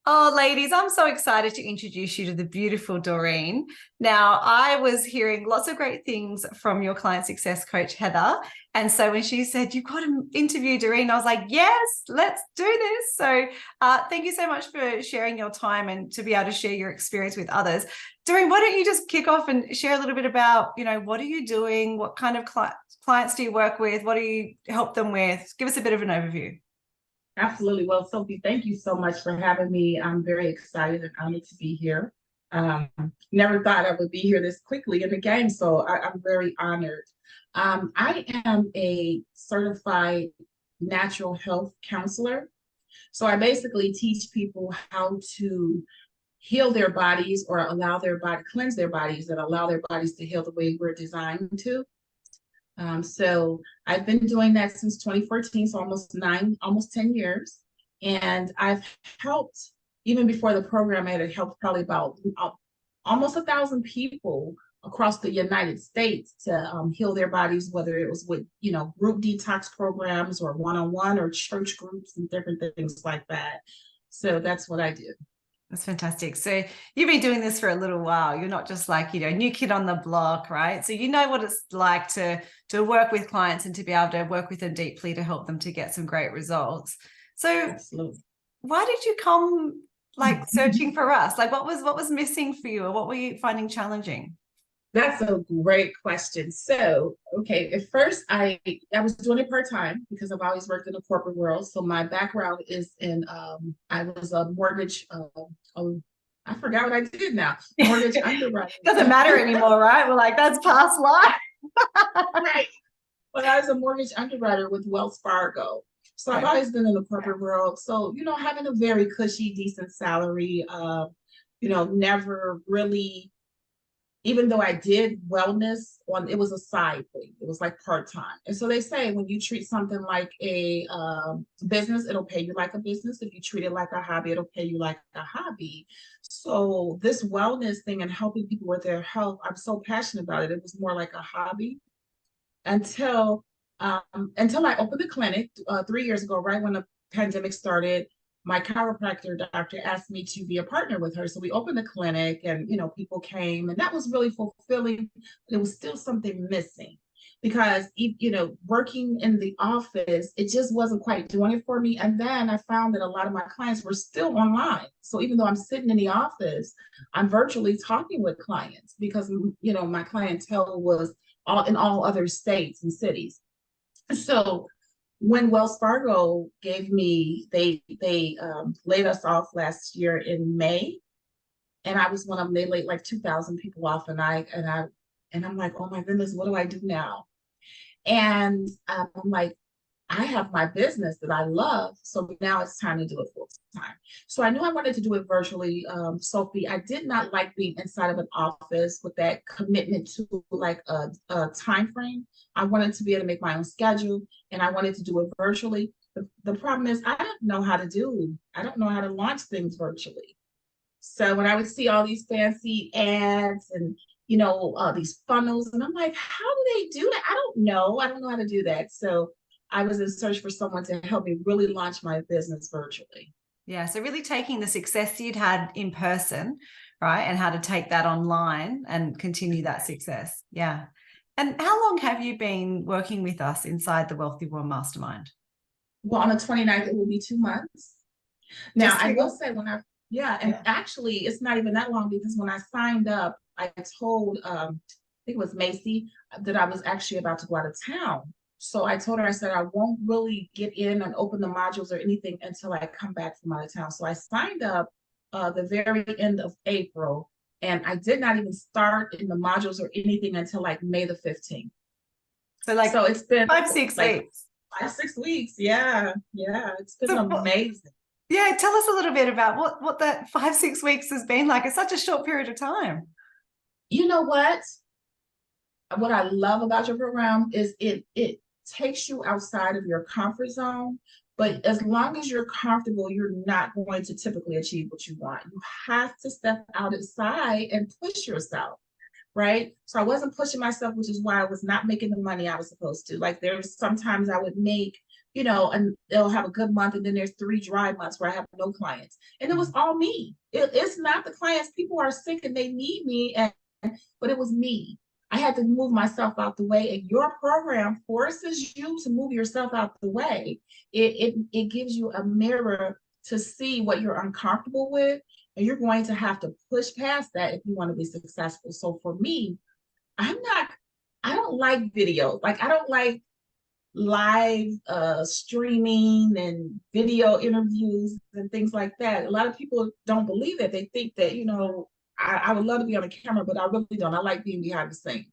Oh, ladies, I'm so excited to introduce you to the beautiful Doreen. Now, I was hearing lots of great things from your client success coach, Heather. And so when she said, you've got to interview Doreen, I was like, yes, let's do this. So thank you so much for sharing your time and to be able to share your experience with others. Doreen, why don't you just kick off and share a little bit about, what are you doing? What kind of clients do you work with? What do you help them with? Give us a bit of an overview. Absolutely. Well, Sophie, thank you so much for having me. I'm very excited and honored to be here. Um, Never thought I would be here this quickly in the game, so I'm very honored. I am a certified natural health counselor. So I basically teach people how to heal their bodies or cleanse their bodies and allow their bodies to heal the way we're designed to. So I've been doing that since 2014, so almost 10 years. And I've helped, even before the program, I had helped probably about almost 1,000 people across the United States to heal their bodies, whether it was with, group detox programs or one-on-one or church groups and different things like that. So that's what I do. That's fantastic. So you've been doing this for a little while. You're not just like, new kid on the block, right? So you know what it's like to work with clients and to be able to work with them deeply to help them to get some great results. So Absolutely. why did you come like searching for us? Like what was missing for you, or what were you finding challenging? That's a great question. So, okay, at first I was doing it part-time because I've always worked in the corporate world. So my background is in I was a mortgage I forgot what I did now. Mortgage underwriter. Doesn't matter anymore, right? We're like, that's past life. Right. But I was a mortgage underwriter with Wells Fargo. So I've always been in the corporate world. So, having a very cushy, decent salary, never really, even though I did wellness it was a side thing. It was like part-time. And so they say when you treat something like a business, it'll pay you like a business. If you treat it like a hobby, it'll pay you like a hobby. So this wellness thing and helping people with their health, I'm so passionate about it. It was more like a hobby until until I opened the clinic 3 years ago, right when the pandemic started. My chiropractor doctor asked me to be a partner with her. So we opened the clinic and, people came and that was really fulfilling. But there was still something missing because, working in the office, it just wasn't quite doing it for me. And then I found that a lot of my clients were still online. So even though I'm sitting in the office, I'm virtually talking with clients because, my clientele was in all other states and cities. So when Wells Fargo gave me, they laid us off last year in May, and I was one of them. They laid like 2,000 people off, and I'm like, oh my goodness, what do I do now? And I'm like, I have my business that I love, so now it's time to do it full time. So I knew I wanted to do it virtually, Sophie. I did not like being inside of an office with that commitment to like a time frame. I wanted to be able to make my own schedule, and I wanted to do it virtually. The problem is I don't know how to launch things virtually. So when I would see all these fancy ads and these funnels, and I'm like, how do they do that? I don't know how to do that. So I was in search for someone to help me really launch my business virtually. Yeah. So really taking the success you'd had in person, right, and how to take that online and continue that success. Yeah. And how long have you been working with us inside the Wealthy World Mastermind? Well, on the 29th, it will be 2 months. Now, Just I will two. say yeah, and actually, it's not even that long because when I signed up, I told, I think it was Macy, that I was actually about to go out of town. So I told her, I said, I won't really get in and open the modules or anything until I come back from out of town. So I signed up the very end of April, and I did not even start in the modules or anything until like May the 15th. So like So it's been 5, 6 weeks. 5, 6 weeks. Yeah, yeah, it's been So amazing. yeah, tell us a little bit about what that 5, 6 weeks has been like. It's such a short period of time. You know what? What I love about your program is it takes you outside of your comfort zone. But as long as you're comfortable, you're not going to typically achieve what you want. You have to step outside and push yourself, right? So I wasn't pushing myself, which is why I was not making the money I was supposed to. Like there was sometimes I would make and they'll have a good month, and then there's 3 dry months where I have no clients. And it was all me. It's not the clients. People are sick and they need me, but it was me. I had to move myself out the way, and your program forces you to move yourself out the way. It gives you a mirror to see what you're uncomfortable with, and you're going to have to push past that if you want to be successful. So for me, I don't like videos. Like, I don't like live streaming and video interviews and things like that. A lot of people don't believe that. They think that, I would love to be on a camera, but I really don't. I like being behind the scenes.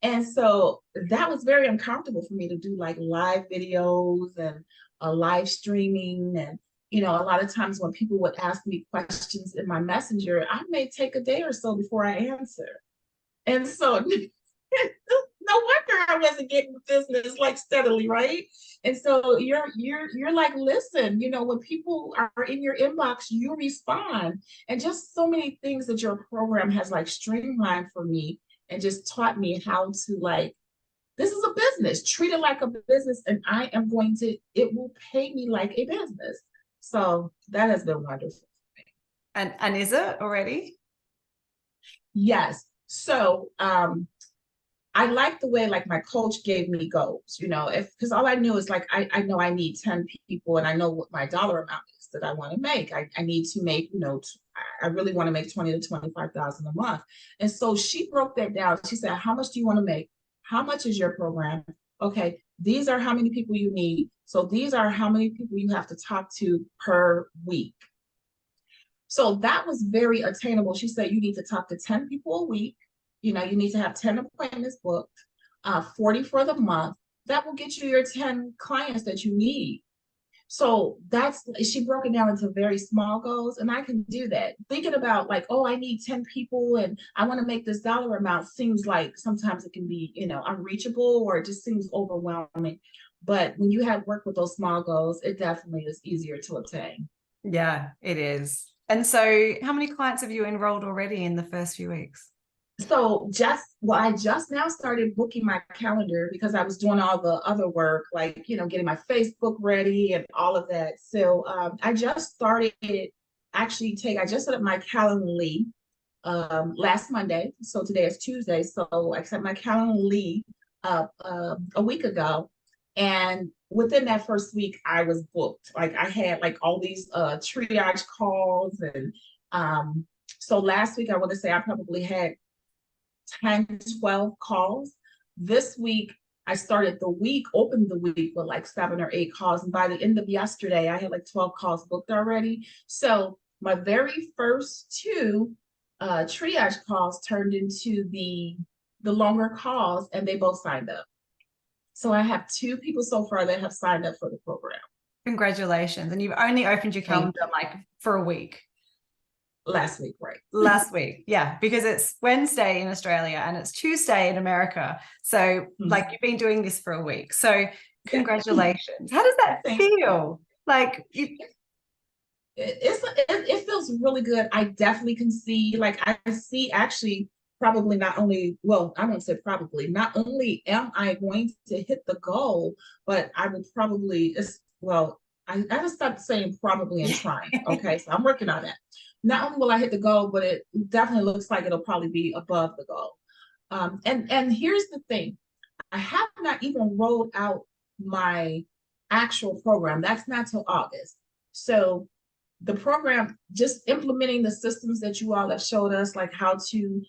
And so that was very uncomfortable for me to do, like, live videos and live streaming. And, a lot of times when people would ask me questions in my messenger, I may take a day or so before I answer. And so no wonder I wasn't getting business like steadily, right? And so you're like, listen, when people are in your inbox, you respond. And just so many things that your program has, like, streamlined for me and just taught me how to, like, this is a business, treat it like a business, and it will pay me like a business. So that has been wonderful. And is it already? Yes. So I like the way, like, my coach gave me goals, because all I knew is, like, I know I need 10 people, and I know what my dollar amount is that I want to make. I need to make, I really want to make 20 to 25,000 a month. And so she broke that down. She said, how much do you want to make? How much is your program? Okay, these are how many people you need. So these are how many people you have to talk to per week. So that was very attainable. She said, you need to talk to 10 people a week. You need to have 10 appointments booked, 40 for the month. That will get you your 10 clients that you need. So she broke it down into very small goals, and I can do that. Thinking about, like, oh, I need 10 people and I want to make this dollar amount seems like sometimes it can be, unreachable, or it just seems overwhelming. But when you have worked with those small goals, it definitely is easier to obtain. Yeah, it is. And so how many clients have you enrolled already in the first few weeks? So I just now started booking my calendar, because I was doing all the other work, like, getting my Facebook ready and all of that. So I just started I just set up my Calendly last Monday. So today is Tuesday. So I set my Calendly up a week ago. And within that first week, I was booked. Like, I had, like, all these triage calls. And so last week, I want to say I probably had 10, 12 calls. This week, I opened the week with like 7 or 8 calls. And by the end of yesterday, I had like 12 calls booked already. So my very first 2 triage calls turned into the longer calls, and they both signed up. So I have 2 people so far that have signed up for the program. Congratulations. And you've only opened your calendar like for a week. Last week, right? Last week, yeah, because it's Wednesday in Australia and it's Tuesday in America. So like, you've been doing this for a week. So congratulations. How does that feel? Like, it feels really good. I definitely can see, like, I see actually probably not only, well, I won't say probably, not only am I going to hit the goal, but I would probably, I gotta stop saying probably and trying. Okay, so I'm working on that. Not only will I hit the goal, but it definitely looks like it'll probably be above the goal. And here's the thing. I have not even rolled out my actual program. That's not till August. So the program, just implementing the systems that you all have showed us, like how to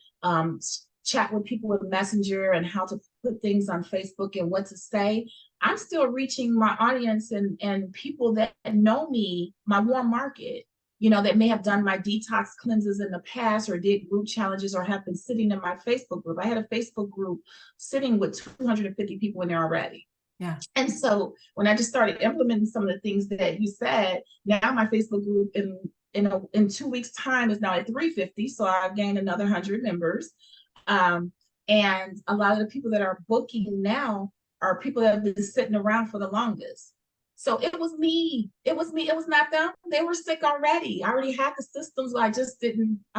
chat with people with Messenger and how to put things on Facebook and what to say. I'm still reaching my audience and people that know me, my warm market, that may have done my detox cleanses in the past, or did group challenges, or have been sitting in my Facebook group. I had a Facebook group sitting with 250 people in there already. Yeah. And so when I just started implementing some of the things that you said, now my Facebook group in 2 weeks' time is now at 350. So I've gained another 100 members. And a lot of the people that are booking now are people that have been sitting around for the longest. So it was me. It was not them. They were sick already. I already had the systems. I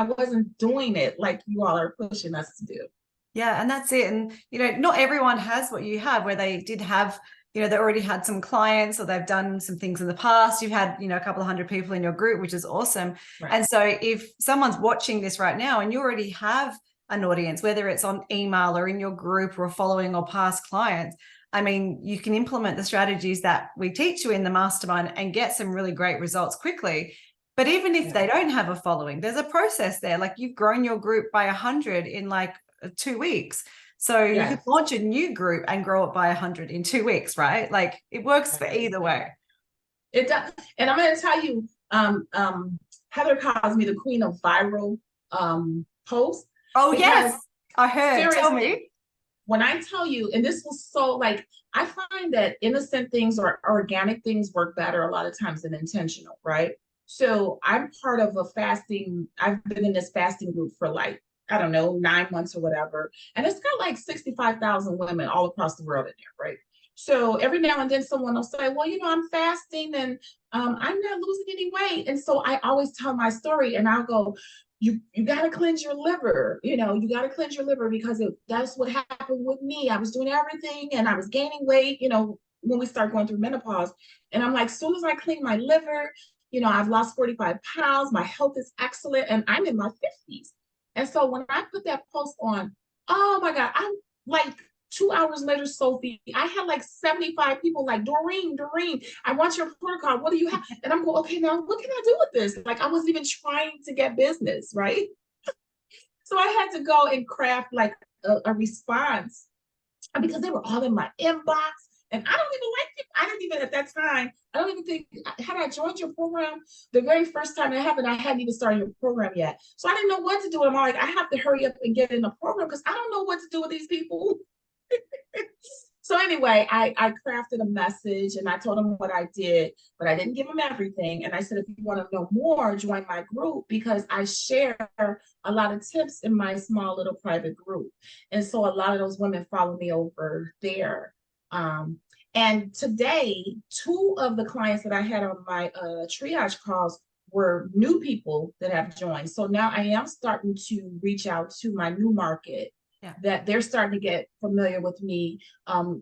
wasn't doing it like you all are pushing us to do. Yeah, and that's it. And, not everyone has what you have, where they did have they already had some clients or they've done some things in the past. You've had, a couple of hundred people in your group, which is awesome. Right. And so if someone's watching this right now and you already have an audience, whether it's on email or in your group or following or past clients, I mean, you can implement the strategies that we teach you in the mastermind and get some really great results quickly. But even if they don't have a following, there's a process there. Like you've grown your group by 100 in like 2 weeks. So you could launch a new group and grow it by 100 in 2 weeks, right? Like it works for either way. It does. And I'm going to tell you, Heather calls me the queen of viral posts. Oh, yes. I heard. Tell me. When I tell you, and this was so like, I find that innocent things or organic things work better a lot of times than intentional, right? So I'm part of a fasting, I've been in this fasting group for like, I don't know, 9 months or whatever. And it's got like 65,000 women all across the world in there, right? So every now and then someone will say, well, I'm fasting and I'm not losing any weight. And so I always tell my story and I'll go, you got to cleanse your liver. You got to cleanse your liver because that's what happened with me. I was doing everything and I was gaining weight, when we start going through menopause. And I'm like, as soon as I clean my liver, I've lost 45 pounds. My health is excellent and I'm in my 50s. And so when I put that post on, oh my God, I'm like 2 hours later, Sophie, I had like 75 people like, Doreen, I want your protocol. What do you have? And I'm going, okay, now what can I do with this? Like I wasn't even trying to get business, right? So I had to go and craft like a response because they were all in my inbox. And I don't even like it. I didn't even at that time, I don't even think, had I joined your program, the very first time it happened, I hadn't even started your program yet. So I didn't know what to do. And I'm like, I have to hurry up and get in the program because I don't know what to do with these people. So anyway, I crafted a message and I told them what I did, but I didn't give them everything. And I said, if you want to know more, join my group because I share a lot of tips in my small little private group. And so a lot of those women follow me over there. And today, 2 of the clients that I had on my triage calls were new people that have joined. So now I am starting to reach out to my new market. That they're starting to get familiar with me,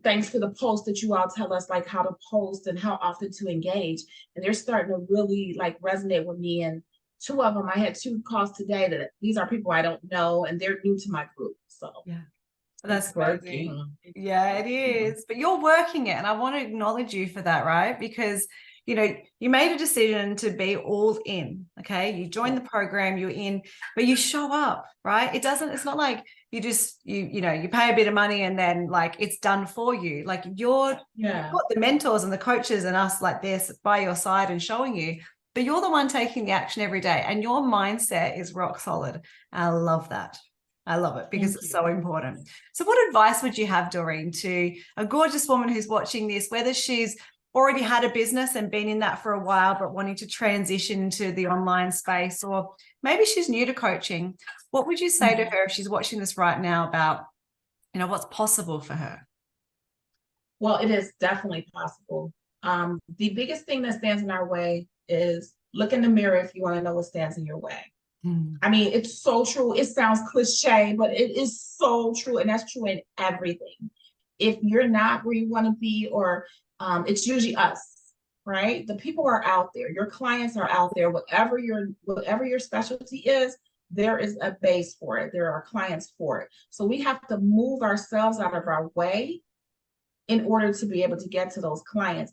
thanks to the posts that you all tell us like how to post and how often to engage. And they're starting to really like resonate with me. And 2 of them, I had 2 calls today that these are people I don't know and they're new to my group. So that's working. Yeah, it is. But you're working it. And I want to acknowledge you for that, right? Because you made a decision to be all in. Okay. You joined the program, you're in, but you show up, right? It's not like you just, you pay a bit of money and then like it's done for you. Like you've got the mentors and the coaches and us like this by your side and showing you, but you're the one taking the action every day and your mindset is rock solid. I love that. I love it because it's so important. So what advice would you have, Doreen, to a gorgeous woman who's watching this, whether she's already had a business and been in that for a while, but wanting to transition to the online space, or maybe she's new to coaching? What would you say to her if she's watching this right now about, what's possible for her? Well, it is definitely possible. The biggest thing that stands in our way is look in the mirror if you want to know what stands in your way. I mean, it's so true. It sounds cliche, but it is so true. And that's true in everything. If you're not where you want to be, or it's usually us, right? The people are out there. Your clients are out there. Whatever your specialty is, there is a base for it. There are clients for it. So we have to move ourselves out of our way in order to be able to get to those clients.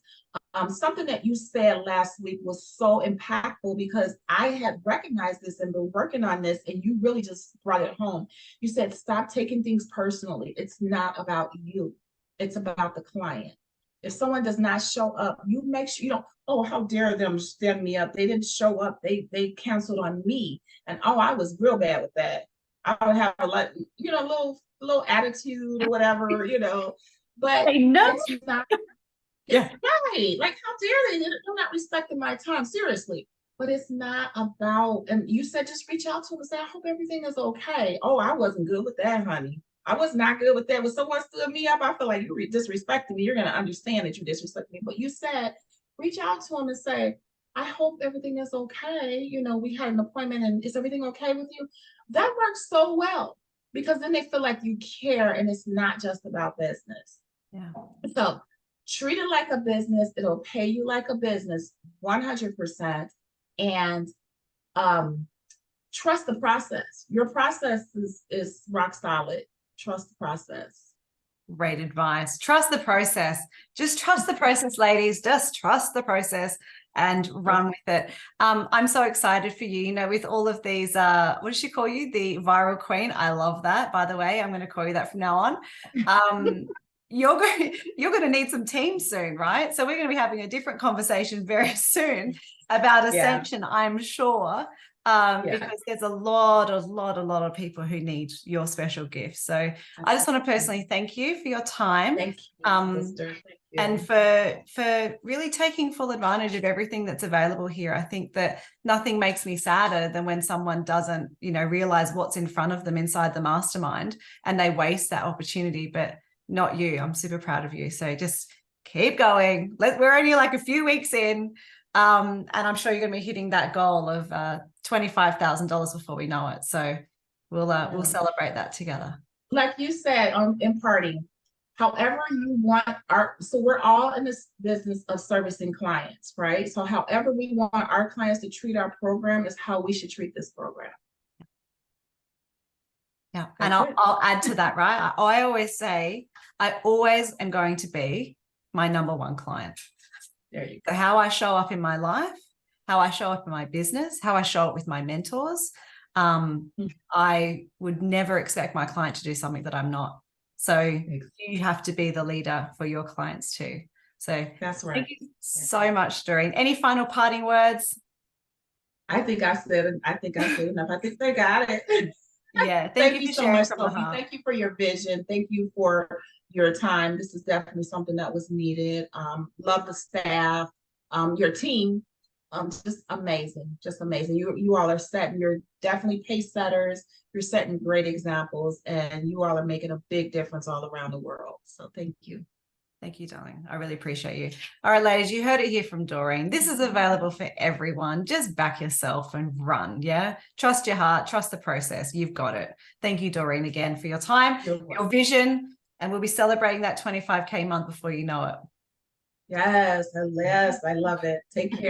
Something that you said last week was so impactful because I had recognized this and been working on this, and you really just brought it home. You said, stop taking things personally. It's not about you. It's about the client. If someone does not show up, you make sure you don't, oh, how dare them stand me up. They didn't show up. They canceled on me. And oh, I was real bad with that. I would have a lot, little attitude or whatever, but it's not. It's right. Like, how dare they? They're not respecting my time. Seriously. But it's not about, and you said just reach out to them and say, I hope everything is okay. Oh, I wasn't good with that, honey. I was not good with that. When someone stood me up, I feel like you disrespecting me. You're going to understand that you disrespect me. But you said, reach out to them and say, I hope everything is okay. We had an appointment and is everything okay with you? That works so well because then they feel like you care and it's not just about business. Yeah. So treat it like a business. It'll pay you like a business, 100%. And trust the process. Your process is rock solid. Trust the process. Great advice. Trust the process. Just trust the process, ladies. Just trust the process and run with it. I'm so excited for you, with all of these, what does she call you? The viral queen. I love that, by the way. I'm going to call you that from now on. You're going to need some teams soon, right? So we're going to be having a different conversation very soon about Ascension, I'm sure. Because there's a lot of people who need your special gift. So I just want to personally thank you for your time. Thank you, sister. Thank you. And for really taking full advantage of everything that's available here. I think that nothing makes me sadder than when someone doesn't, realize what's in front of them inside the mastermind and they waste that opportunity, but not you. I'm super proud of you. So just keep going. We're only like a few weeks in. And I'm sure you're going to be hitting that goal of $25,000 before we know it. So we'll celebrate that together. Like you said, imparting, however you want so we're all in this business of servicing clients, right? So however we want our clients to treat our program is how we should treat this program. Yeah. And I'll add to that, right? I always say, I always am going to be my number one client. There you go. So how I show up in my life, how I show up in my business, how I show up with my mentors. I would never expect my client to do something that I'm not. So you have to be the leader for your clients too. So that's right. Thank you so much, Doreen. Any final parting words? I think I said enough. I think they got it. Yeah. Thank you so much, Sophie. Thank you for your vision. Thank you for your time. This is definitely something that was needed. Love the staff, your team. Just amazing. You all are setting, you're definitely pace setters. You're setting great examples, and you all are making a big difference all around the world. So thank you. Thank you, darling. I really appreciate you. All right, ladies, you heard it here from Doreen. This is available for everyone. Just back yourself and run, yeah? Trust your heart, trust the process. You've got it. Thank you, Doreen, again for your time, your vision, and we'll be celebrating that 25K month before you know it. Yes, I love it. Take care.